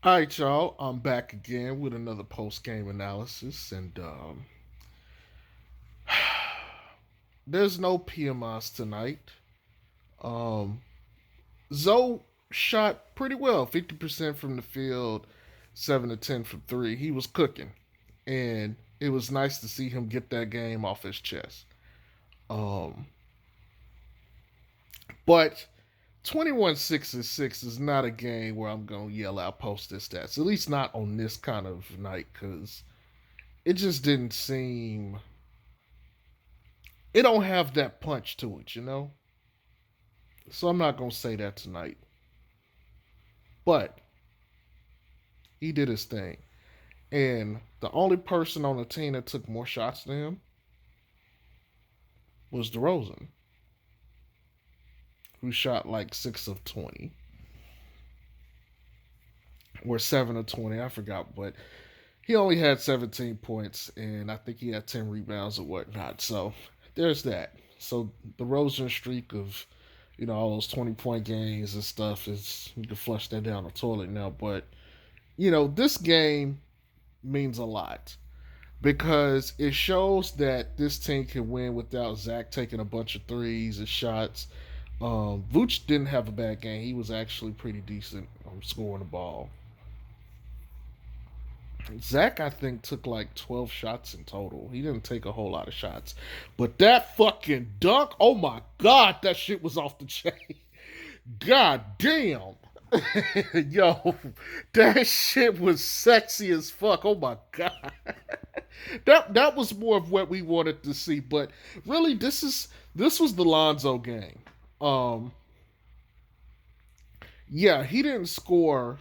All right, y'all. I'm back again with another post game analysis, and there's no PMIs tonight. Um, Zoe shot pretty well, 50% from the field, 7 to 10 from three. He was cooking, and it was nice to see him get that game off his chest. Um, but 21-6 is not a game where I'm gonna yell out post this stats. At least not on this kind of night, because it just didn't seem it don't have that punch to it. So I'm not gonna say that tonight. But he did his thing. And the only person on the team that took more shots than him was DeRozan, who shot like 6 of 20 or 7 of 20. I forgot, but he only had 17 points, and I think he had 10 rebounds or whatnot. So there's that. So the Rosen streak of all those 20-point games and stuff is you can flush that down the toilet now. But this game means a lot because it shows that this team can win without Zach taking a bunch of threes and shots. Vooch didn't have a bad game. He was actually pretty decent scoring the ball. Zach, I think, took like 12 shots in total. He didn't take a whole lot of shots. But that fucking dunk, oh my God, that shit was off the chain. God damn. Yo, that shit was sexy as fuck. Oh my God. That was more of what we wanted to see. But really, this was the Lonzo game. Um, yeah, he didn't score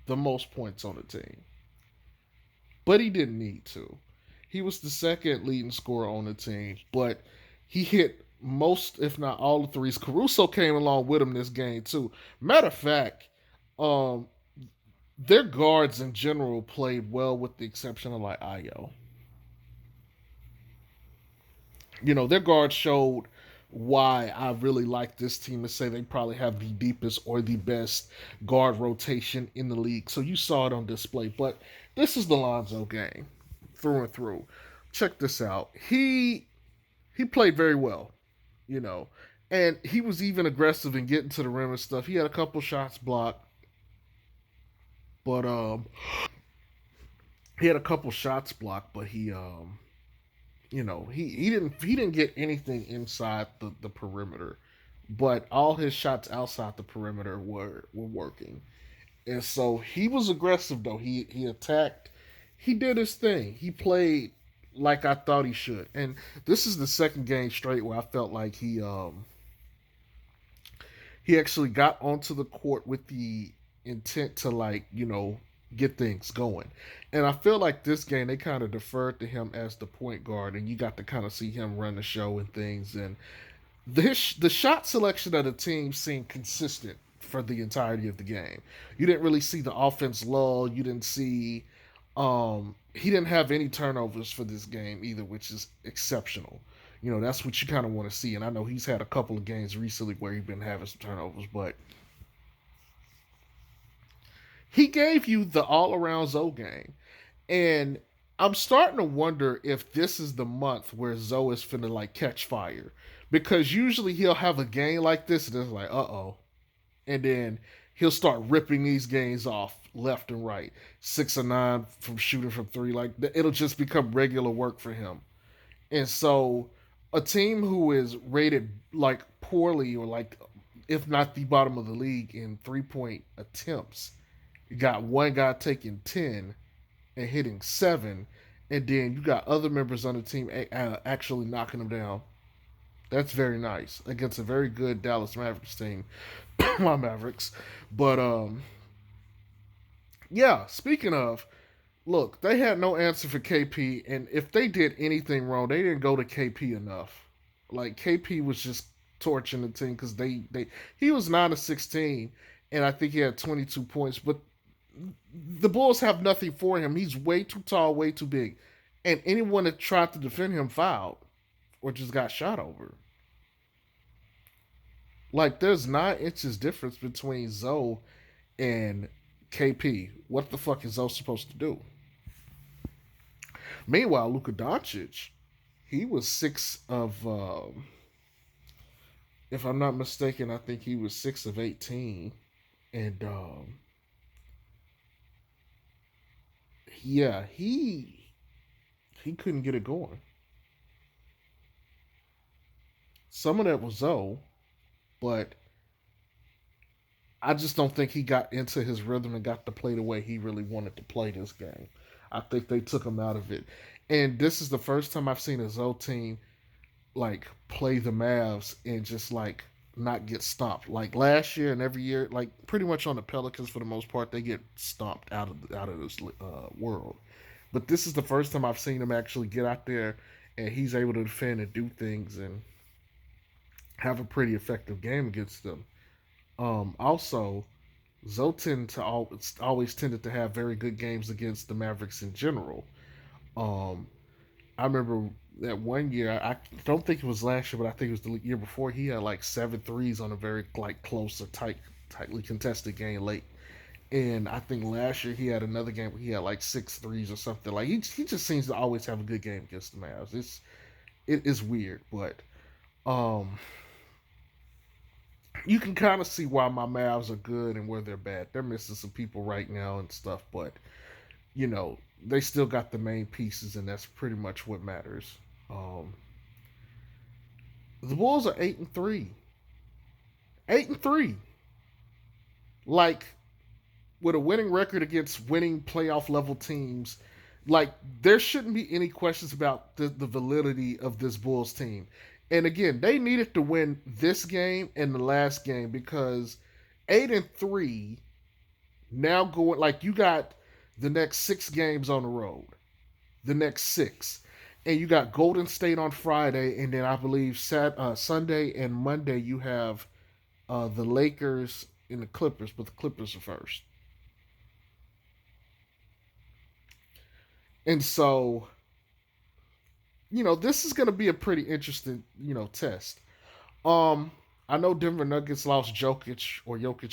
the most points on the team, but he didn't need to. He was the second leading scorer on the team, but he hit most, if not all, the threes. Caruso came along with him this game too. Matter of fact, um, their guards in general played well, with the exception of like Ayo. Their guards showed why I really like this team to say they probably have the deepest or the best guard rotation in the league. So you saw it on display. But this is the Lonzo game through and through. Check this out. He played very well, you know, and he was even aggressive in getting to the rim and stuff. He had a couple shots blocked, but he had a couple shots blocked, but he didn't get anything inside the perimeter, but all his shots outside the perimeter were working. And so he was aggressive though. He attacked. He did his thing. He played like I thought he should. And this is the second game straight where I felt like he actually got onto the court with the intent to get things going. And I feel like this game they kind of deferred to him as the point guard, and you got to kind of see him run the show and things. And the shot selection of the team seemed consistent for the entirety of the game. You didn't really see the offense lull. You didn't see he didn't have any turnovers for this game either, which is exceptional. That's what you kind of want to see. And I know he's had a couple of games recently where he's been having some turnovers, but he gave you the all around Zoe game. And I'm starting to wonder if this is the month where Zoe is finna catch fire. Because usually he'll have a game like this and it's like, uh-oh. And then he'll start ripping these games off left and right. 6 of 9 from shooting from three. Like it'll just become regular work for him. And so a team who is rated poorly, or if not the bottom of the league in 3-point attempts, you got one guy taking 10 and hitting 7, and then you got other members on the team actually knocking them down. That's very nice against a very good Dallas Mavericks team. My Mavericks. But yeah, speaking of, look, they had no answer for KP, and if they did anything wrong, they didn't go to KP enough. Like KP was just torching the team because they he was 9 of 16, and I think he had 22 points. But the Bulls have nothing for him. He's way too tall, way too big, and anyone that tried to defend him fouled or just got shot over. Like there's 9 inches difference between Zoe and KP, what the fuck is Zoe supposed to do? Meanwhile, Luka Doncic, he was six of, if I'm not mistaken, I think he was 6 of 18, and yeah, he couldn't get it going. Some of that was Zoe, but I just don't think he got into his rhythm and got to play the way he really wanted to play this game. I think they took him out of it. And this is the first time I've seen a Zoe team like play the Mavs and just like not get stomped. Like last year and every year, like pretty much on the Pelicans for the most part, they get stomped out of this world. But this is the first time I've seen him actually get out there and he's able to defend and do things and have a pretty effective game against them. Also, Zotin always tended to have very good games against the Mavericks in general. Um, I remember that one year. I don't think it was last year, but I think it was the year before. He had like seven threes on a very like close or tightly contested game late. And I think last year he had another game where he had like six threes or something. Like he just seems to always have a good game against the Mavs. It is weird, but um, you can kind of see why my Mavs are good and where they're bad. They're missing some people right now and stuff, but they still got the main pieces, and that's pretty much what matters. Um, the Bulls are 8-3, 8-3. Like with a winning record against winning playoff level teams, like there shouldn't be any questions about the validity of this Bulls team. And again, they needed to win this game and the last game because 8-3 now going like you got the next six games on the road, the next six, and you got Golden State on Friday, and then I believe Sunday and Monday you have the Lakers and the Clippers, but the Clippers are first. And so, this is going to be a pretty interesting, test. Um, I know Denver Nuggets lost Jokic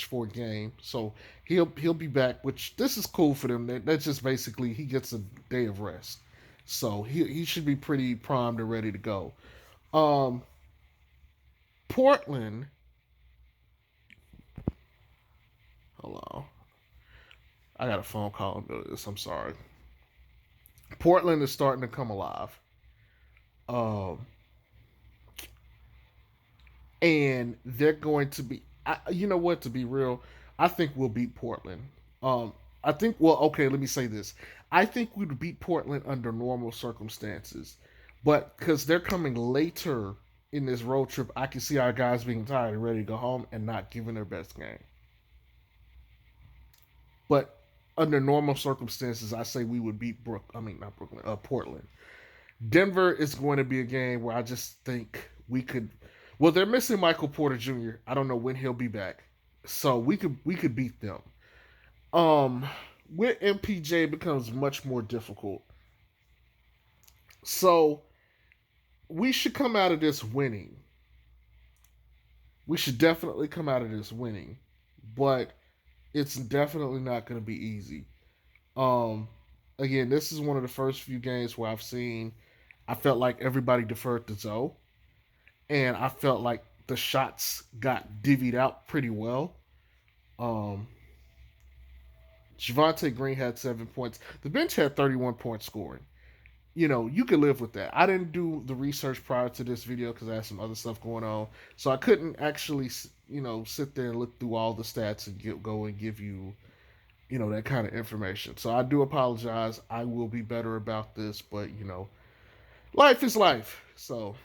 for a game, so he'll be back. Which this is cool for them. That's just basically he gets a day of rest, so he should be pretty primed and ready to go. Um, Portland, hello, I got a phone call into this. I'm sorry. Portland is starting to come alive. Um, and they're going to be. You know what? To be real, I think we'll beat Portland. I think. Well, okay. Let me say this. I think we'd beat Portland under normal circumstances, but because they're coming later in this road trip, I can see our guys being tired and ready to go home and not giving their best game. But under normal circumstances, I say we would beat Brook. I mean, not Brooklyn. Portland. Denver is going to be a game where I just think we could. Well, they're missing Michael Porter Jr. I don't know when he'll be back, so we could beat them. Um, with MPJ it becomes much more difficult. So we should come out of this winning. We should definitely come out of this winning, but it's definitely not going to be easy. Um, Again, this is one of the first few games where I've seen. I felt like everybody deferred to Zoe, and I felt like the shots got divvied out pretty well. Um, Javante Green had 7 points. The bench had 31 points scoring. You could live with that. I didn't do the research prior to this video because I had some other stuff going on, so I couldn't actually, sit there and look through all the stats and go and give you, that kind of information. So I do apologize. I will be better about this, but life is life. So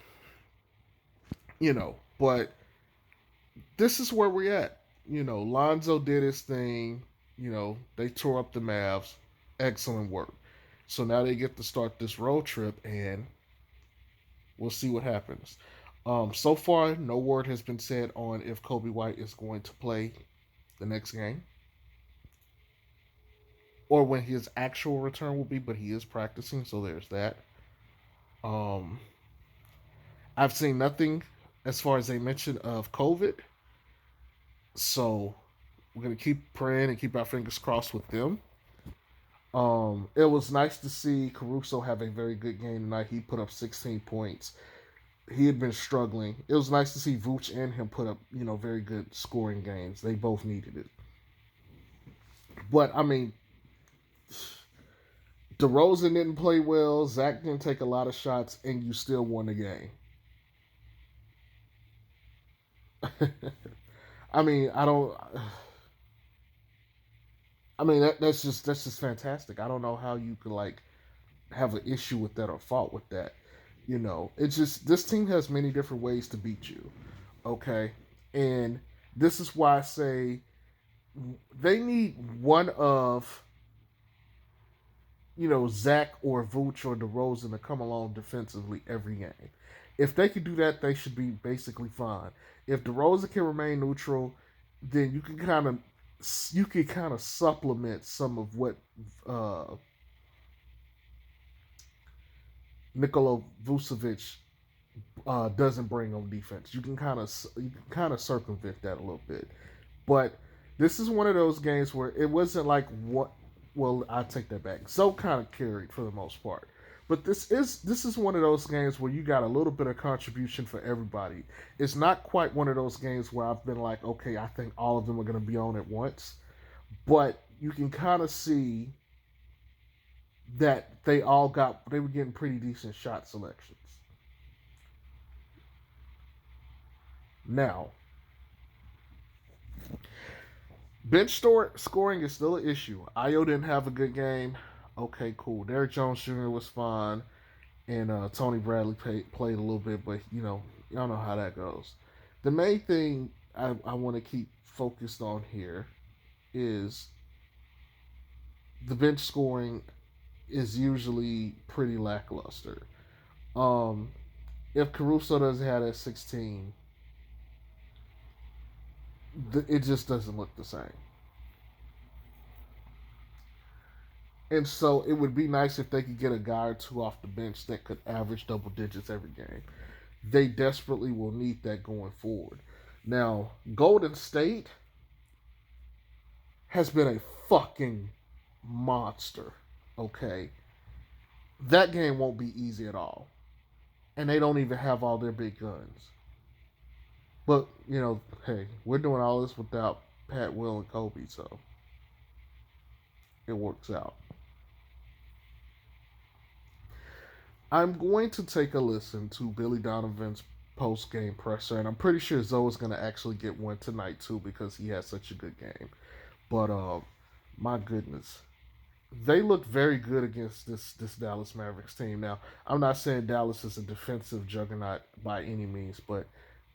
but this is where we're at. Lonzo did his thing. They tore up the Mavs. Excellent work. So now they get to start this road trip, and we'll see what happens. So far, no word has been said on if Kobe White is going to play the next game or when his actual return will be, but he is practicing, so there's that. Um, I've seen nothing as far as they mentioned of COVID, so We're gonna keep praying and keep our fingers crossed with them. It was nice to see Caruso have a very good game tonight. He put up 16 points. He had been struggling. It was nice to see Vooch and him put up, very good scoring games. They both needed it. But I mean, DeRozan didn't play well. Zach didn't take a lot of shots, and you still won the game. I mean, I don't. I mean, that's just fantastic. I don't know how you could like have an issue with that or fault with that. It's just this team has many different ways to beat you. Okay, and this is why I say they need one of Zach or Vooch or DeRozan to come along defensively every game. If they can do that, they should be basically fine. If DeRozan can remain neutral, then you can kind of supplement some of what uh, Nikola Vucevic doesn't bring on defense. You can kind of circumvent that a little bit. But this is one of those games where it wasn't like what. Well, I take that back. So kind of carried for the most part. But this is one of those games where you got a little bit of contribution for everybody. It's not quite one of those games where I've been like, okay, I think all of them are going to be on at once. But you can kind of see that they were getting pretty decent shot selections. Now, scoring is still an issue. Io didn't have a good game. Okay, cool. Derrick Jones Jr. was fine, and Tony Bradley played a little bit, but y'all know how that goes. The main thing I want to keep focused on here is the bench scoring is usually pretty lackluster. Um, if Caruso doesn't have that 16, it just doesn't look the same. And so it would be nice if they could get a guy or two off the bench that could average double digits every game. They desperately will need that going forward. Now, Golden State has been a fucking monster. Okay. That game won't be easy at all. And they don't even have all their big guns. But, hey, we're doing all this without Pat, Will, and Kobe, so it works out. I'm going to take a listen to Billy Donovan's post game presser, and I'm pretty sure Zoe's going to actually get one tonight too because he has such a good game. But my goodness, they look very good against this Dallas Mavericks team. Now, I'm not saying Dallas is a defensive juggernaut by any means, but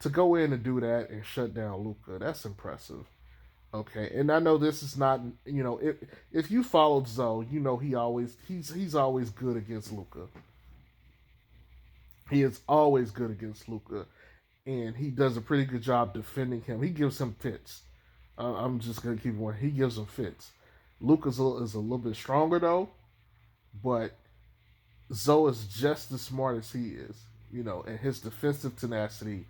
to go in and do that and shut down Luca, that's impressive. Okay, and I know this is not if you followed Zoe, he's always good against Luca. He is always good against Luca, and he does a pretty good job defending him. He gives him fits. I'm just gonna keep going. He gives him fits. Luca is a little bit stronger though, but Zoe is just as smart as he is. And his defensive tenacity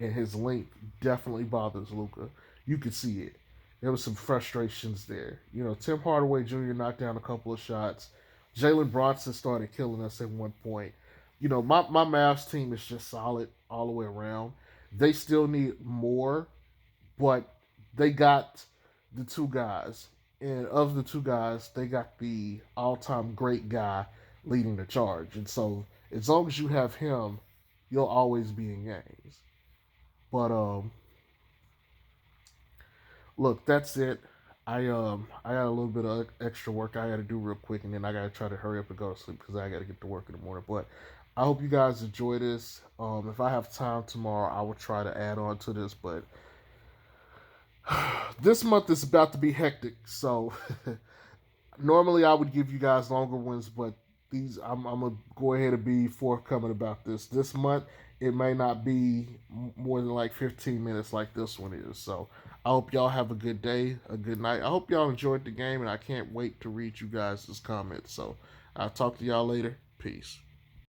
and his length definitely bothers Luca. You could see it. There was some frustrations there. Tim Hardaway Jr. knocked down a couple of shots. Jalen Bronson started killing us at one point. My Mavs team is just solid all the way around. They still need more, but they got the two guys. And of the two guys, they got the all time great guy leading the charge. And so as long as you have him, you'll always be in games. But look, that's it. I got a little bit of extra work I got to do real quick, and then I got to try to hurry up and go to sleep because I got to get to work in the morning. But I hope you guys enjoy this. If I have time tomorrow, I will try to add on to this. But this month is about to be hectic, so normally I would give you guys longer ones, but I'm gonna go ahead and be forthcoming about this. This month it may not be more than like 15 minutes like this one is. So I hope y'all have a good day, a good night. I hope y'all enjoyed the game, and I can't wait to read you guys' comments. So I'll talk to y'all later. Peace.